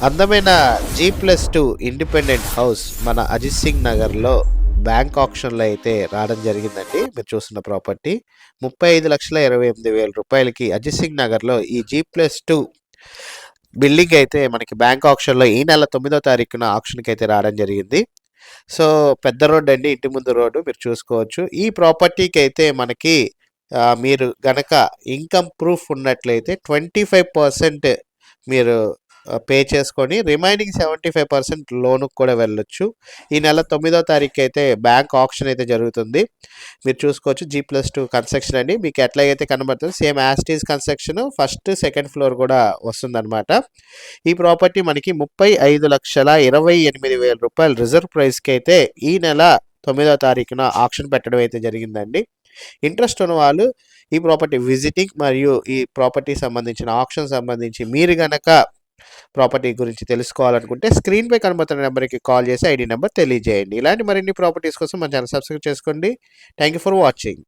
అందమైన G+2 independent house మన అజిత్ సింగ్ నగర్‌లో బ్యాంక్ ఆక్షన్‌లో అయితే రావడం జరిగిందండి. మీరు చూస్తున్న ప్రాపర్టీ రూ. 35,28,000కి అజిత్ సింగ్ నగర్‌లో ఈ G+2 బిల్డింగ్ అయితే మనకి బ్యాంక్ ఆక్షన్‌లో ఈ నెల 9వ తారీఖున ఆక్షన్‌కి అయితే రావడం జరిగింది. సో, పెద్ద రోడ్ అండి. ఇంటి ముందు రోడ్డు మీరు చూసుకోవచ్చు. ఈ ప్రాపర్టీకి అయితే మనకి మీరు గనక ఇన్‌కమ్ ప్రూఫ్ ఉన్నట్లయితే 25% మీరు పే చేసుకొని రిమైనింగ్ 75% లోన్‌కి కూడా వెళ్ళొచ్చు. ఈ నెల 9వ తారీఖు అయితే బ్యాంక్ ఆక్షన్ అయితే జరుగుతుంది. మీరు చూసుకోవచ్చు G+2 కన్స్ట్రక్షన్ అండి. మీకు ఎట్లాగైతే కనబడుతుందో same as it is construction first, second floor కూడా వస్తుందన్నమాట. ఈ ప్రాపర్టీ మనకి రూ. 35,28,000 రిజర్వ్ ప్రైస్‌కి అయితే ఈ నెల 9వ తారీఖున ఆక్షన్ పెట్టడం అయితే జరిగిందండి. ఇంట్రెస్ట్ ఉన్న వాళ్ళు ఈ ప్రాపర్టీ విజిటింగ్ మరియు ఈ ప్రాపర్టీ సంబంధించిన ఆక్షన్ సంబంధించి మీరు గనక ప్రాపర్టీ గురించి తెలుసుకోవాలనుకుంటే స్క్రీన్పై కనబడుతున్న నెంబర్కి కాల్ చేసి ఐడి నెంబర్ తెలియజేయండి. ఇలాంటి మరిన్ని ప్రాపర్టీస్ కోసం మన ఛానల్ సబ్స్క్రైబ్ చేసుకోండి. Thank you for watching.